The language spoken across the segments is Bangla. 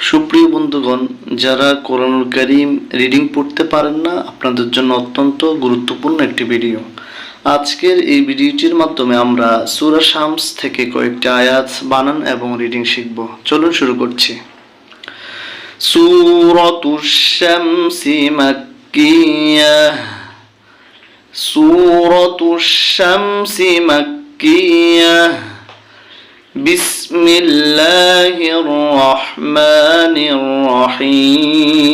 সুপ্রিয় বন্ধুগণ, যারা কোরআনুল কারীম রিডিং পড়তে পারেন না, আপনাদের জন্য অত্যন্ত গুরুত্বপূর্ণ একটি ভিডিও। আজকের এই ভিডিওটির মাধ্যমে আমরা সূরা শামস থেকে কয়েকটি আয়াত বানান এবং রিডিং শিখব। চলুন শুরু করছি। সূরাতুশ শামসি মাক্কিয়াহ। সূরাতুশ শামসি মাক্কিয়াহ। বিসমিল্লাহির রহমানির রহিম।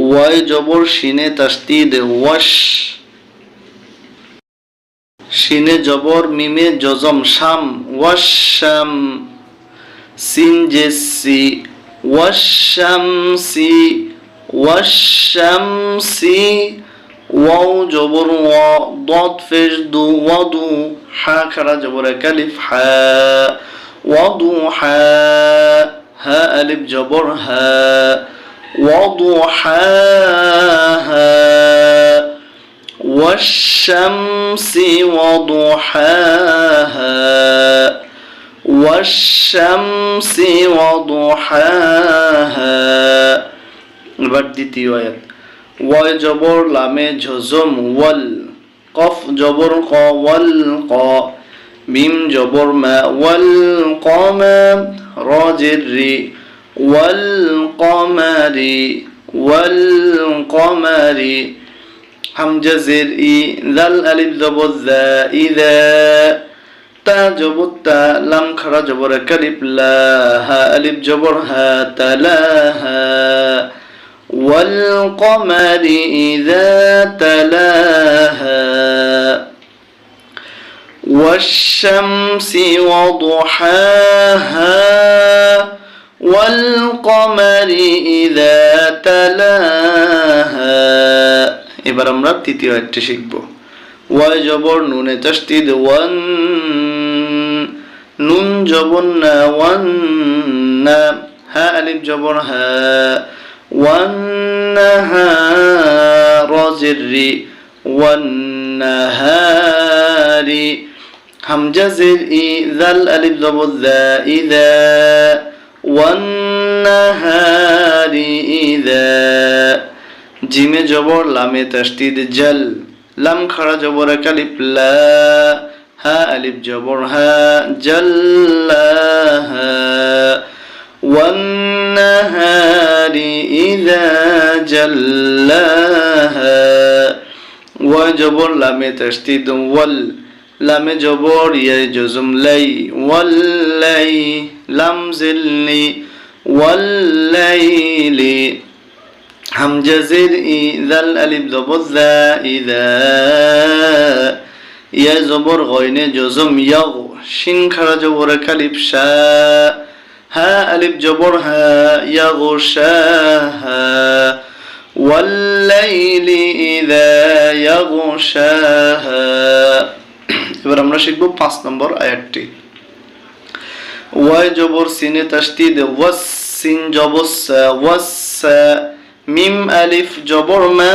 ওয়াই জবর শিনে তাসদীদ ওয়াশ। শিনে জবর মিমে জজম শাম ওয়াশাম। সিন জেসি ওয়াশামসি ওয়াশামসি। ওয়াও জবর ওয়া দদ ফেশ দু ওয়াদু। হা খারা জবর কালিফ হা ওয়াদু হা। হা আলিফ জবর হা ওয়াদু হা হা। ওয়াশ-শামসি ওয়াদুহাহা ওয়াশ-শামসি ওয়াদুহাহা। এবার দ্বিতীয় আয়াত। ওয়াই জবর লামে ঝজম ওয়াল। কফ জবর ক ওয়াল ক। মিম জবর মা ওয়াল কমা। র জের রি ওয়াল কমারি ওয়াল কমারি। হামজা জের ই জাল আলিফ জবর যা ইযা। তা জবর তা লাম খারা জবর কালিফ লা। হা আলিফ জবর হা তালাহা। ওয়াল কমারি ইযা তালাহা। ওয়াশ-শামসি ওয়াদুহাহা ওয়াল কমারি ইযা তালাহা। এবার আমরা তৃতীয় আয়াতটি শিখব। ওয়াই জবর নুনে তাসদীদ ওয়ান। নুন জবর না ওয়ান না। হা আলিফ জবর হা ওয়ান হা। র জের রি ওয়ান নাহারি। হামজা জের ই জাল আলিফ জবর যা ইযা ওয়ান নাহারি ইযা। জিমে জবর লামে তাসদীদ জাল। লাম খারা জবর কালিফ লা। হা আলিফ জবর হা জাল্লাহা। ওয়ান নাহারি ইযা জাল্লাহা। ওয়া জবর লামে তাসদীদ ওয়াল। লামে জবর ইয়া জজম লাই ওয়াল্লাই। লাম জিলনি ওয়াল্লাইলি। হামজা জের ই জাল আলিফ জবর যা ইযা। ইয়া জবর গয়নে জজম ইয়াগ। শিন খারা জবর কালিফ শা। হা আলিফ জবর হা ইয়াগশাহা। ওয়াল্লাইলি ইযা ইয়াগশাহা। এবার আমরা শিখব 5 নম্বর আয়াতটি। ওয়াই জবর সিনে তাসদীদ ওয়াস। সিন জবর সা ওয়াস। মিম আলিফ জবর মা।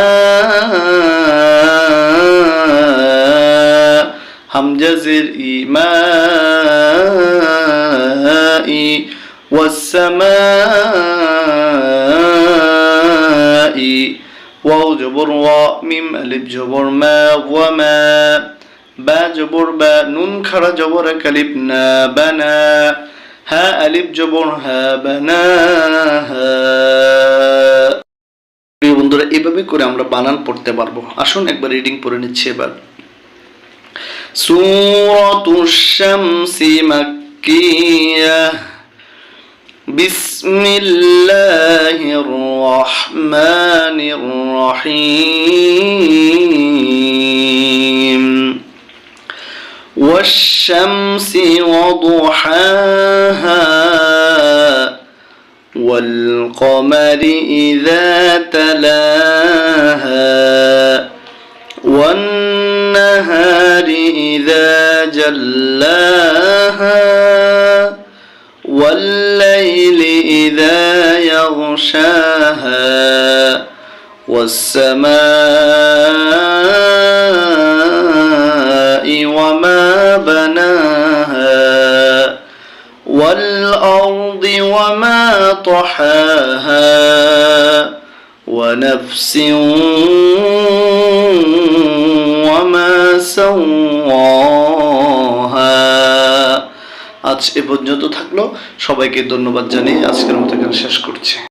হামজা জের ই মা ই। ওয়াস-সামাই। ওয়াও জবর ওয়া মিম আলিফ জবর মা ওয়া মা। বা জবর বা নুন খারা জবর কালিফ না বানা। হা আলিফ জবর হা বানাহা। প্রিয় বন্ধুরা, এভাবে করে আমরা বানান পড়তে পারবো। আসুন একবার রিডিং পড়ে নিচ্ছি এবার। সূরাতুশ শামসি মাক্কিয়াহ। বিসমিল্লাহির রহমানির রহিম। ওয়াশ-শামসি ওয়াদুহাহা والقمر إذا تلاها والنهار إذا جلاها والليل إذا يغشاها والسماء وما بناها والأرض والأرض وما طحاها ونفس وما سواها। আজ এ পর্যন্ত থাকলো। সবাইকে ধন্যবাদ জানিয়ে আজকের মতো এখানে শেষ করছি।